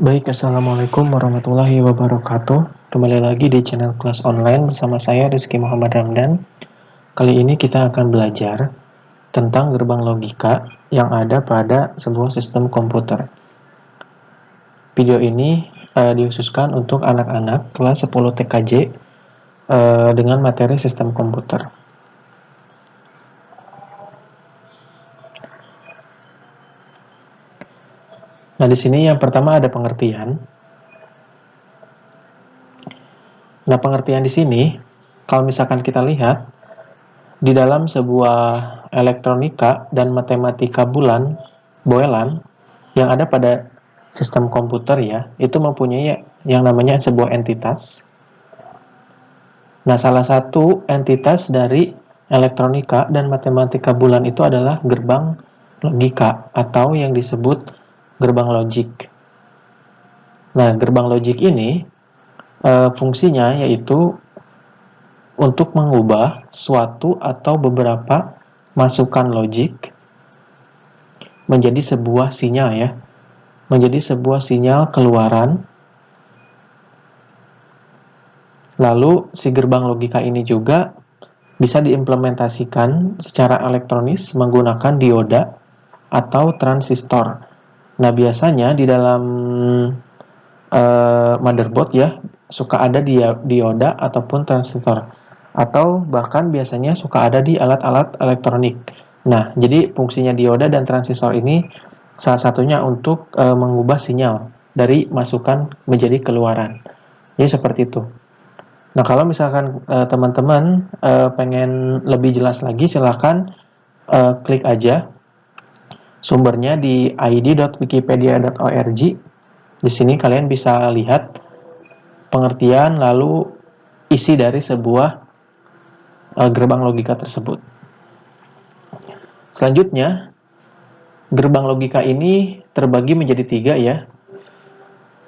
Baik, Assalamualaikum warahmatullahi wabarakatuh. Kembali lagi di channel kelas online bersama saya Rizky Muhammad Ramdan. Kali ini kita akan belajar tentang gerbang logika yang ada pada sebuah sistem komputer. Video ini dikhususkan untuk anak-anak kelas 10 TKJ dengan materi sistem komputer. Nah, di sini yang pertama ada pengertian. Nah, pengertian di sini, kalau misalkan kita lihat, di dalam sebuah elektronika dan matematika boelan, yang ada pada sistem komputer ya, itu mempunyai yang namanya sebuah entitas. Nah, salah satu entitas dari elektronika dan matematika bulan itu adalah gerbang logika atau yang disebut gerbang logik. Nah, gerbang logik ini fungsinya yaitu untuk mengubah suatu atau beberapa masukan logik menjadi sebuah sinyal ya, menjadi sebuah sinyal keluaran. Lalu si gerbang logika ini juga bisa diimplementasikan secara elektronis menggunakan dioda atau transistor. Nah, biasanya di dalam motherboard ya suka ada dioda ataupun transistor, atau bahkan biasanya suka ada di alat-alat elektronik. Nah, jadi fungsinya dioda dan transistor ini salah satunya untuk mengubah sinyal dari masukan menjadi keluaran. Jadi seperti itu. Nah, kalau misalkan teman-teman pengen lebih jelas lagi, silahkan klik aja sumbernya di id.wikipedia.org. Di sini kalian bisa lihat pengertian lalu isi dari sebuah gerbang logika tersebut. Selanjutnya, gerbang logika ini terbagi menjadi tiga ya.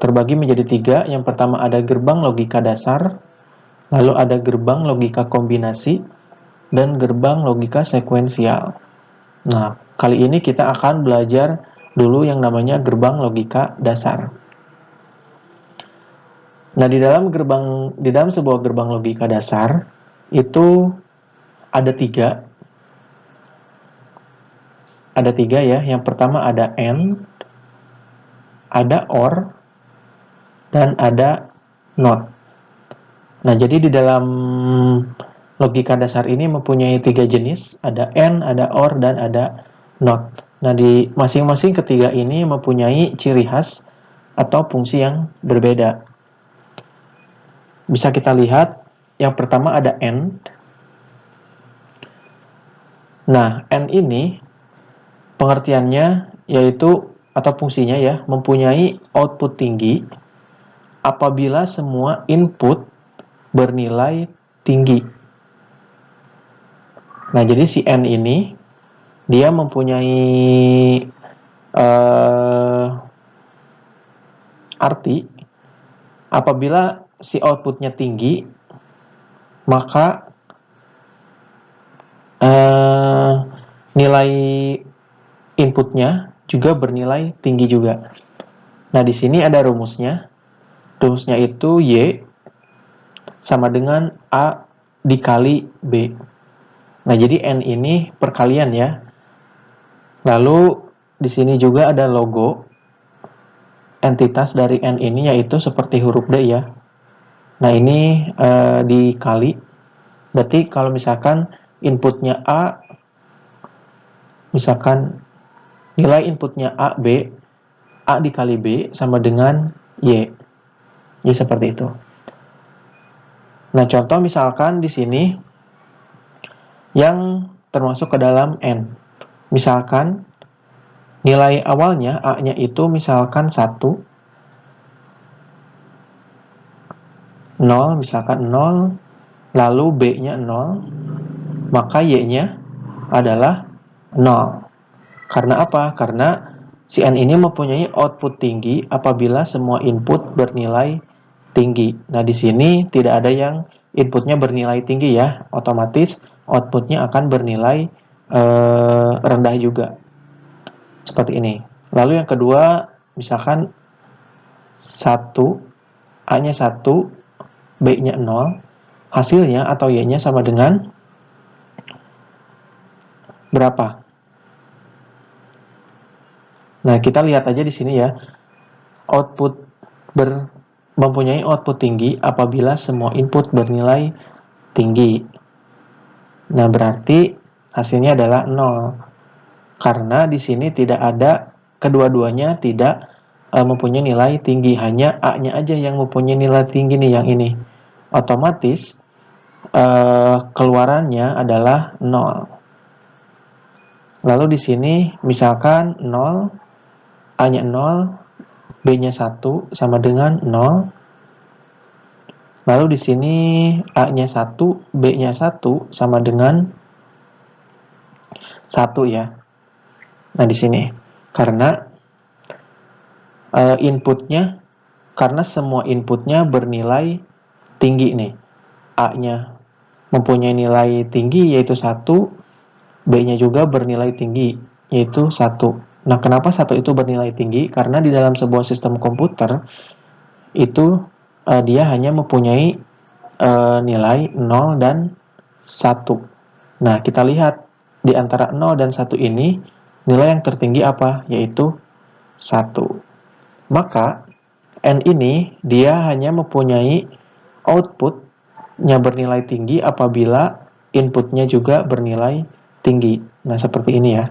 Terbagi menjadi tiga. Yang pertama ada gerbang logika dasar, lalu ada gerbang logika kombinasi, dan gerbang logika sekuensial. Nah, kali ini kita akan belajar dulu yang namanya gerbang logika dasar. Nah, di dalam sebuah gerbang logika dasar itu ada tiga. Ada tiga ya. Yang pertama ada AND, ada OR, dan ada NOT. Nah, jadi di dalam logika dasar ini mempunyai tiga jenis, ada AND, ada OR, dan ada NOT. Nah, di masing-masing ketiga ini mempunyai ciri khas atau fungsi yang berbeda. Bisa kita lihat, yang pertama ada AND. Nah, AND ini pengertiannya yaitu atau fungsinya ya, mempunyai output tinggi apabila semua input bernilai tinggi. Nah, jadi si N ini dia mempunyai arti apabila si outputnya tinggi, maka nilai inputnya juga bernilai tinggi juga. Nah, di sini ada rumusnya. Rumusnya itu Y sama dengan A dikali B. Nah, jadi N ini perkalian ya. Lalu di sini juga ada logo entitas dari N ini yaitu seperti huruf D ya. Nah, ini dikali. Berarti kalau misalkan inputnya A, misalkan nilai inputnya A, B, A dikali B sama dengan Y. Jadi seperti itu. Nah, contoh misalkan di sini yang termasuk ke dalam N. Misalkan nilai awalnya A-nya itu misalkan 1, 0, misalkan 0, lalu B-nya 0, maka Y-nya adalah 0. Karena apa? Karena si N ini mempunyai output tinggi apabila semua input bernilai tinggi. Nah, di sini tidak ada yang inputnya bernilai tinggi ya, otomatis outputnya akan bernilai rendah juga. Seperti ini. Lalu yang kedua, misalkan 1, A-nya 1, B-nya 0, hasilnya atau Y-nya sama dengan berapa? Nah, kita lihat aja di sini ya. Mempunyai output tinggi apabila semua input bernilai tinggi. Nah, berarti hasilnya adalah 0. Karena di sini tidak ada, kedua-duanya tidak mempunyai nilai tinggi, hanya A-nya aja yang mempunyai nilai tinggi nih, yang ini. Otomatis keluarannya adalah 0. Lalu di sini misalkan 0, A-nya 0, B-nya 1 sama dengan 0. Lalu di sini A-nya 1, B-nya 1 sama dengan 1 ya. Nah, di sini karena inputnya, karena semua inputnya bernilai tinggi nih. A-nya mempunyai nilai tinggi yaitu 1, B-nya juga bernilai tinggi yaitu 1. Nah, kenapa 1 itu bernilai tinggi? Karena di dalam sebuah sistem komputer itu dia hanya mempunyai nilai 0 dan 1. Nah, kita lihat di antara 0 dan 1 ini nilai yang tertinggi apa? Yaitu 1. Maka N ini dia hanya mempunyai outputnya bernilai tinggi apabila inputnya juga bernilai tinggi. Nah, seperti ini ya.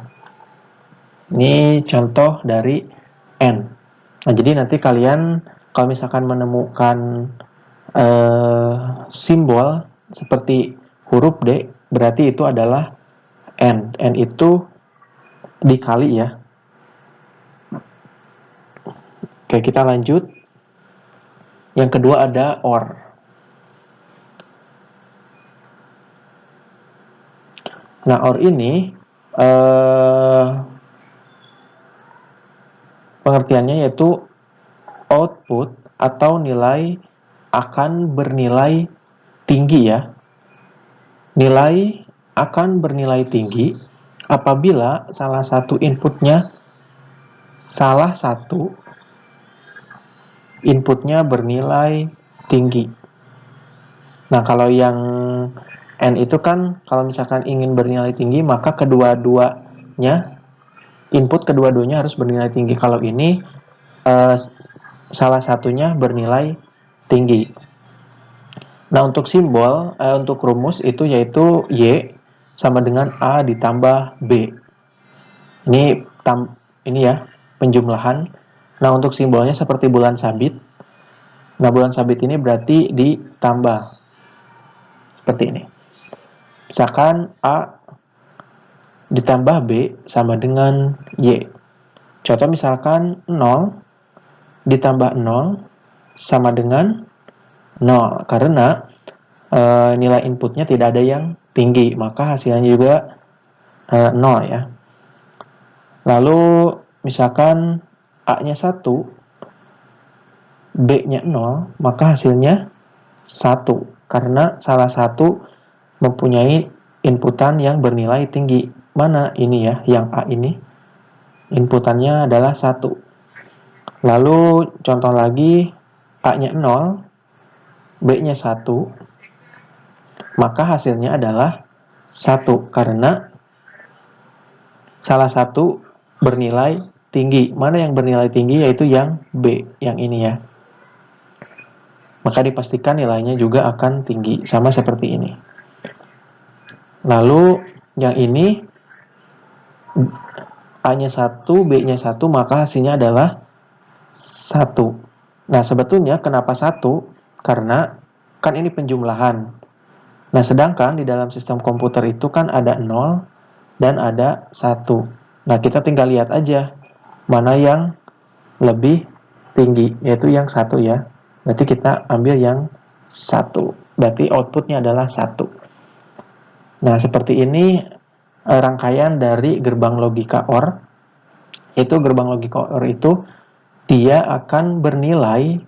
Ini contoh dari N. Nah, jadi nanti kalian kalau misalkan menemukan simbol seperti huruf D, berarti itu adalah N. N itu dikali ya. Oke, kita lanjut. Yang kedua ada OR. Nah, OR ini pengertiannya yaitu output atau nilai akan bernilai tinggi ya. Nilai akan bernilai tinggi apabila salah satu inputnya bernilai tinggi. Nah, kalau yang N itu kan kalau misalkan ingin bernilai tinggi, maka input kedua-duanya harus bernilai tinggi. Kalau ini salah satunya bernilai tinggi. Nah, untuk simbol, untuk rumus itu yaitu Y sama dengan A ditambah B. Ini ya, penjumlahan. Nah, untuk simbolnya seperti bulan sabit. Nah, bulan sabit ini berarti ditambah. Seperti ini. Misalkan A ditambah B sama dengan Y. Contoh misalkan 0 ditambah 0 sama dengan 0. Karena nilai inputnya tidak ada yang tinggi, maka hasilnya juga 0 ya. Lalu misalkan A-nya 1, B-nya 0, maka hasilnya 1. Karena salah satu mempunyai inputan yang bernilai tinggi. Mana ini ya, yang A ini. Inputannya adalah 1. Lalu contoh lagi, A-nya 0, B-nya 1, maka hasilnya adalah 1. Karena salah satu bernilai tinggi. Mana yang bernilai tinggi? Yaitu yang B, yang ini ya. Maka dipastikan nilainya juga akan tinggi, sama seperti ini. Lalu yang ini A-nya 1, B-nya 1, maka hasilnya adalah 1. Nah, sebetulnya kenapa 1? Karena kan ini penjumlahan. Nah, sedangkan di dalam sistem komputer itu kan ada 0 dan ada 1. Nah, kita tinggal lihat aja mana yang lebih tinggi, yaitu yang 1 ya. Berarti kita ambil yang 1. Berarti outputnya adalah 1. Nah, seperti ini rangkaian dari gerbang logika OR. Itu gerbang logika OR itu dia akan bernilai,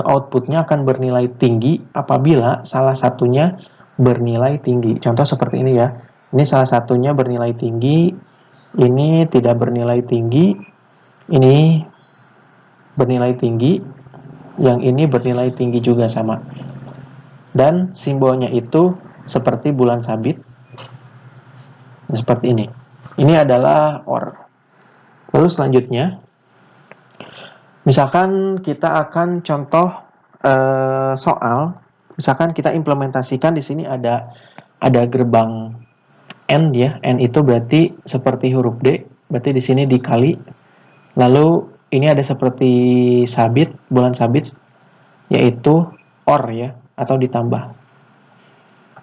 outputnya akan bernilai tinggi apabila salah satunya bernilai tinggi. Contoh seperti ini ya. Ini salah satunya bernilai tinggi, ini tidak bernilai tinggi, ini bernilai tinggi, yang ini bernilai tinggi juga sama. Dan simbolnya itu seperti bulan sabit, seperti ini. Ini adalah OR. Lalu selanjutnya, misalkan kita akan contoh soal, misalkan kita implementasikan di sini ada gerbang N ya, N itu berarti seperti huruf D, berarti di sini dikali. Lalu ini ada seperti sabit, bulan sabit, yaitu OR ya, atau ditambah.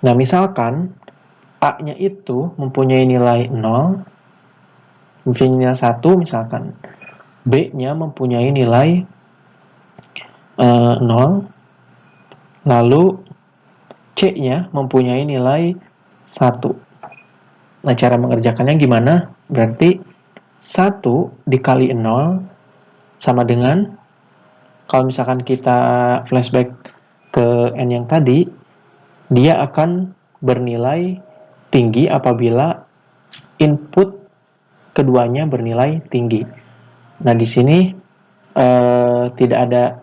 Nah, misalkan A-nya itu mempunyai nilai 0, mempunyai nilai 1 misalkan. B-nya mempunyai nilai 0, lalu C-nya mempunyai nilai 1. Nah, cara mengerjakannya gimana? Berarti 1 dikali 0 sama dengan, kalau misalkan kita flashback ke N yang tadi, dia akan bernilai tinggi apabila input keduanya bernilai tinggi. Nah, di sini tidak ada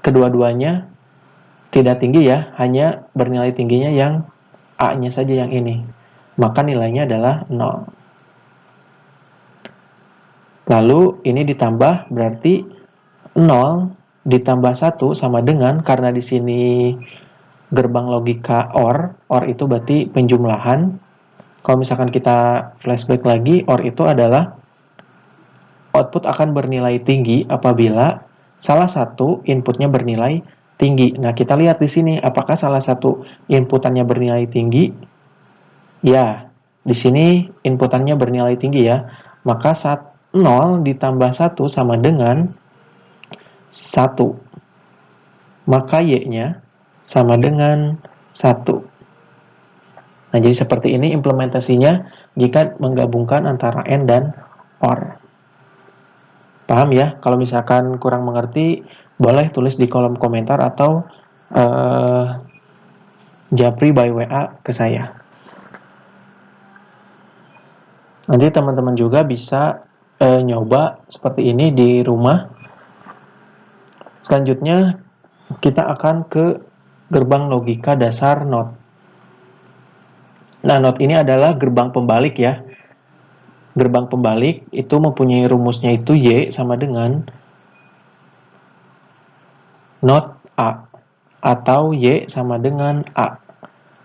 kedua-duanya tidak tinggi ya, hanya bernilai tingginya yang A-nya saja yang ini. Maka nilainya adalah 0. Lalu ini ditambah, berarti 0 ditambah 1 sama dengan, karena di sini gerbang logika OR itu berarti penjumlahan. Kalau misalkan kita flashback lagi, OR itu adalah output akan bernilai tinggi apabila salah satu inputnya bernilai tinggi. Nah, kita lihat di sini apakah salah satu inputannya bernilai tinggi? Ya, di sini inputannya bernilai tinggi ya. Maka 0 ditambah 1 sama dengan 1. Maka Y-nya sama dengan 1. Nah, jadi seperti ini implementasinya jika menggabungkan antara N dan OR. Paham ya? Kalau misalkan kurang mengerti, boleh tulis di kolom komentar atau japri by WA ke saya. Nanti teman-teman juga bisa nyoba seperti ini di rumah. Selanjutnya kita akan ke gerbang logika dasar NOT. Nah, NOT ini adalah gerbang pembalik ya. Gerbang pembalik itu mempunyai rumusnya itu Y sama dengan NOT A atau Y sama dengan A.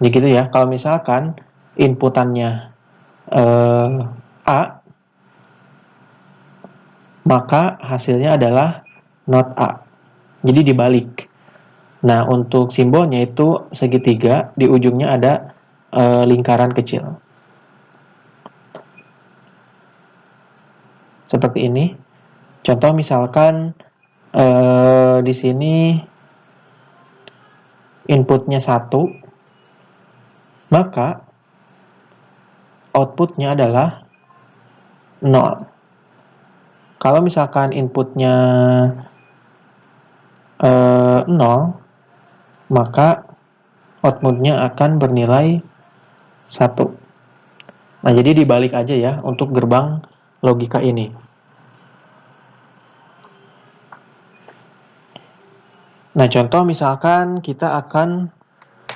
Jadi gitu ya. Kalau misalkan inputannya A, maka hasilnya adalah NOT A. Jadi dibalik. Nah, untuk simbolnya itu segitiga, di ujungnya ada lingkaran kecil. Seperti ini. Contoh misalkan di sini inputnya 1, maka outputnya adalah 0. Kalau misalkan inputnya 0, maka outputnya akan bernilai 1. Nah, jadi dibalik aja ya untuk gerbang logika ini. Nah, contoh misalkan kita akan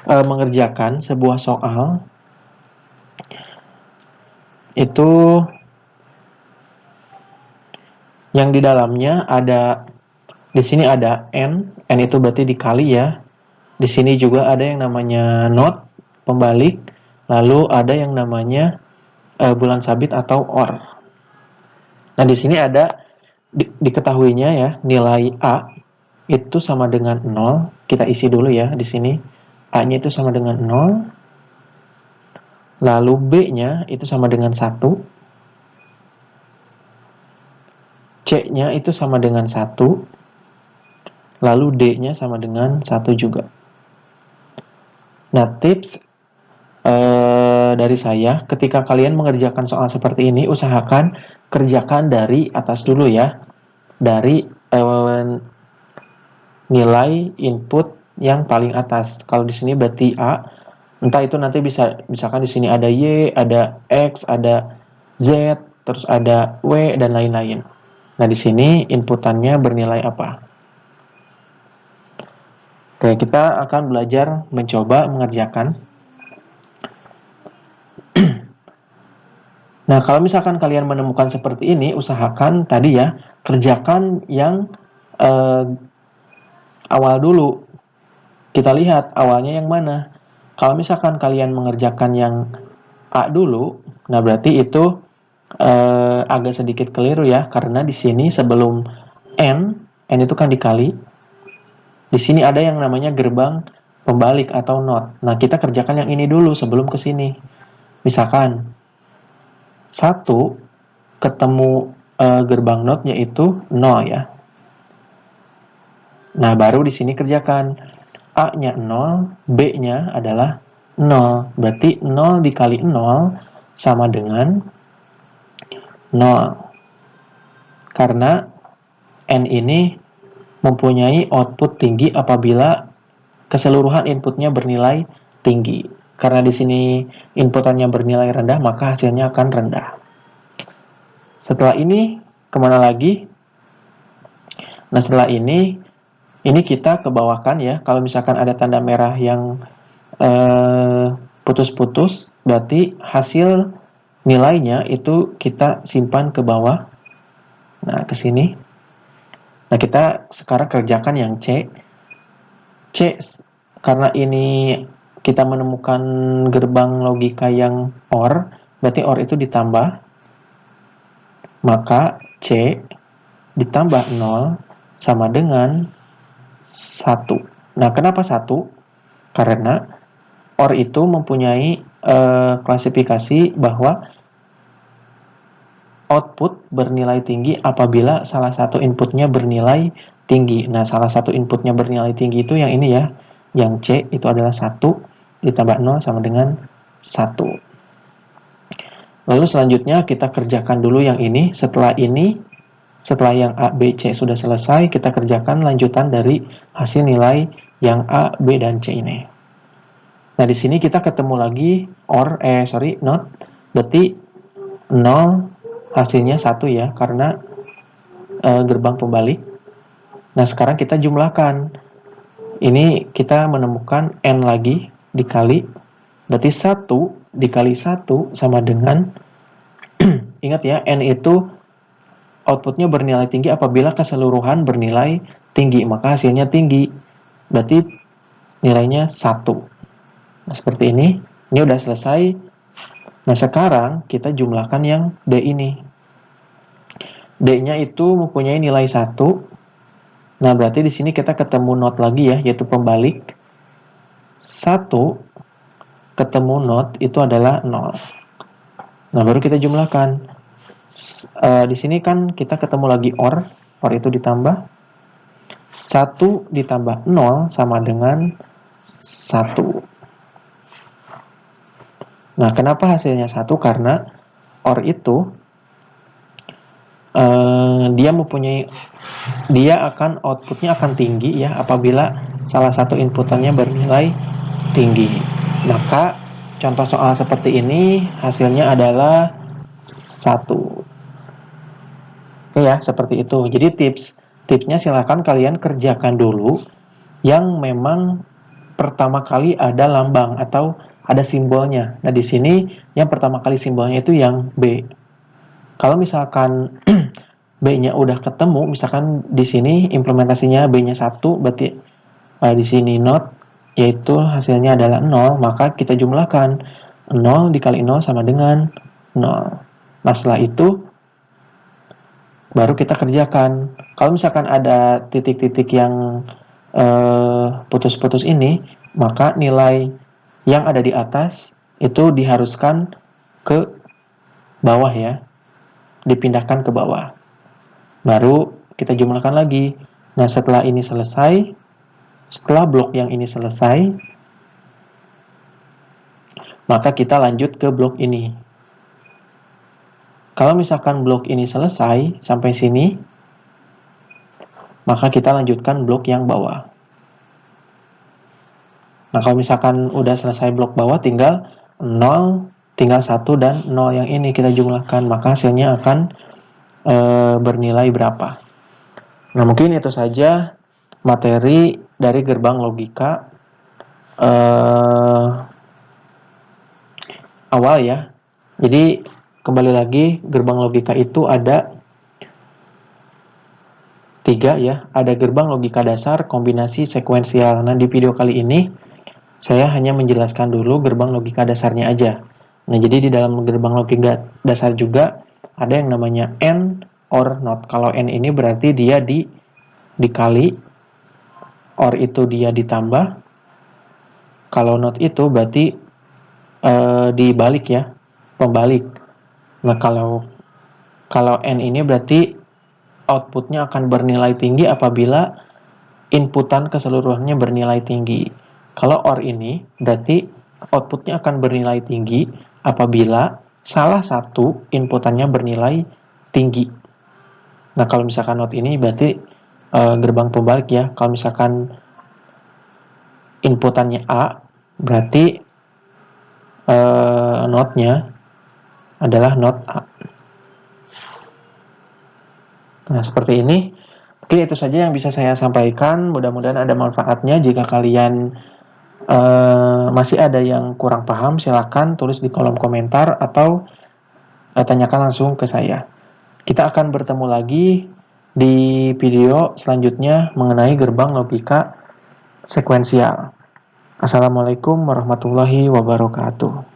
mengerjakan sebuah soal, itu yang di dalamnya ada, di sini ada N itu berarti dikali ya. Di sini juga ada yang namanya NOT, pembalik, lalu ada yang namanya bulan sabit atau OR. Nah, di sini ada diketahuinya ya, nilai A itu sama dengan 0. Kita isi dulu ya di sini. A-nya itu sama dengan 0. Lalu B-nya itu sama dengan 1. C-nya itu sama dengan 1. Lalu D-nya sama dengan 1 juga. Nah, tips dari saya, ketika kalian mengerjakan soal seperti ini, usahakan kerjakan dari atas dulu ya. Dari nilai input yang paling atas. Kalau di sini berarti A, entah itu nanti bisa, misalkan di sini ada Y, ada X, ada Z, terus ada W, dan lain-lain. Nah, di sini inputannya bernilai apa? Oke, kita akan belajar mencoba mengerjakan. Nah, kalau misalkan kalian menemukan seperti ini, usahakan tadi ya, kerjakan yang awal dulu. Kita lihat awalnya yang mana. Kalau misalkan kalian mengerjakan yang A dulu, nah berarti itu agak sedikit keliru ya, karena di sini sebelum n itu kan dikali. Di sini ada yang namanya gerbang pembalik atau not. Nah, kita kerjakan yang ini dulu sebelum ke sini. Misalkan 1 ketemu gerbang not yaitu 0 ya. Nah, baru di sini kerjakan A-nya 0, B-nya adalah 0. Berarti 0 dikali 0 sama dengan 0. Karena N ini mempunyai output tinggi apabila keseluruhan inputnya bernilai tinggi. Karena di sini inputannya bernilai rendah, maka hasilnya akan rendah. Setelah ini, kemana lagi? Nah, setelah ini kita ke bawahkan ya. Kalau misalkan ada tanda merah yang putus-putus, berarti hasil nilainya itu kita simpan ke bawah. Nah, ke sini. Nah, kita sekarang kerjakan yang C. C, karena ini kita menemukan gerbang logika yang OR, berarti OR itu ditambah. Maka C ditambah 0 sama dengan 1. Nah, kenapa 1? Karena OR itu mempunyai klasifikasi bahwa output bernilai tinggi apabila salah satu inputnya bernilai tinggi. Nah, salah satu inputnya bernilai tinggi itu yang ini ya. Yang C itu adalah 1 ditambah 0 sama dengan 1. Lalu selanjutnya kita kerjakan dulu yang ini. Setelah yang A, B, C sudah selesai, kita kerjakan lanjutan dari hasil nilai yang A, B, dan C ini. Nah, di sini kita ketemu lagi not. Berarti 0 hasilnya 1 ya, karena gerbang pembalik. Nah, sekarang kita jumlahkan. Ini kita menemukan N lagi dikali. Berarti 1 dikali 1 sama dengan ingat ya, N itu outputnya bernilai tinggi apabila keseluruhan bernilai tinggi, maka hasilnya tinggi. Berarti nilainya 1. Nah, seperti ini. Ini udah selesai. Nah, sekarang kita jumlahkan yang D ini. D-nya itu mempunyai nilai 1. Nah, berarti di sini kita ketemu not lagi ya, yaitu pembalik. 1 ketemu not itu adalah 0. Nah, baru kita jumlahkan. Di sini kan kita ketemu lagi OR itu ditambah. 1 ditambah 0 sama dengan 1. Nah, kenapa hasilnya 1? Karena OR itu dia akan outputnya akan tinggi ya apabila salah satu inputannya bernilai tinggi. Maka contoh soal seperti ini hasilnya adalah 1. Oke ya, seperti itu. Jadi tipsnya silakan kalian kerjakan dulu yang memang pertama kali ada lambang atau ada simbolnya. Nah, di sini yang pertama kali simbolnya itu yang B. Kalau misalkan B-nya udah ketemu, misalkan di sini implementasinya B-nya 1, berarti di sini not, yaitu hasilnya adalah 0, maka kita jumlahkan 0 dikali 0 sama dengan 0. Nah, setelah itu baru kita kerjakan. Kalau misalkan ada titik-titik yang putus-putus ini, maka nilai yang ada di atas itu diharuskan ke bawah ya, dipindahkan ke bawah. Baru kita jumlahkan lagi. Nah, setelah ini selesai, setelah blok yang ini selesai, maka kita lanjut ke blok ini. Kalau misalkan blok ini selesai sampai sini, maka kita lanjutkan blok yang bawah. Nah, kalau misalkan udah selesai blok bawah, tinggal 0, tinggal 1 dan 0 yang ini kita jumlahkan, maka hasilnya akan bernilai berapa. Nah, mungkin itu saja materi dari gerbang logika awal ya. Jadi kembali lagi, gerbang logika itu ada 3 ya. Ada gerbang logika dasar, kombinasi, sekuensial. Nah, di video kali ini saya hanya menjelaskan dulu gerbang logika dasarnya aja. Nah, jadi di dalam gerbang logika dasar juga ada yang namanya AND or NOT. Kalau AND ini berarti dia dikali, OR itu dia ditambah, kalau NOT itu berarti dibalik ya, pembalik. Nah, kalau N ini berarti outputnya akan bernilai tinggi apabila inputan keseluruhannya bernilai tinggi. Kalau OR ini berarti outputnya akan bernilai tinggi apabila salah satu inputannya bernilai tinggi. Nah, kalau misalkan NOT ini berarti gerbang pembalik ya. Kalau misalkan inputannya A, berarti NOT-nya adalah NOT A. Nah, seperti ini. Oke, itu saja yang bisa saya sampaikan. Mudah-mudahan ada manfaatnya. Jika kalian masih ada yang kurang paham, silakan tulis di kolom komentar atau tanyakan langsung ke saya. Kita akan bertemu lagi di video selanjutnya mengenai gerbang logika sekuensial. Assalamualaikum warahmatullahi wabarakatuh.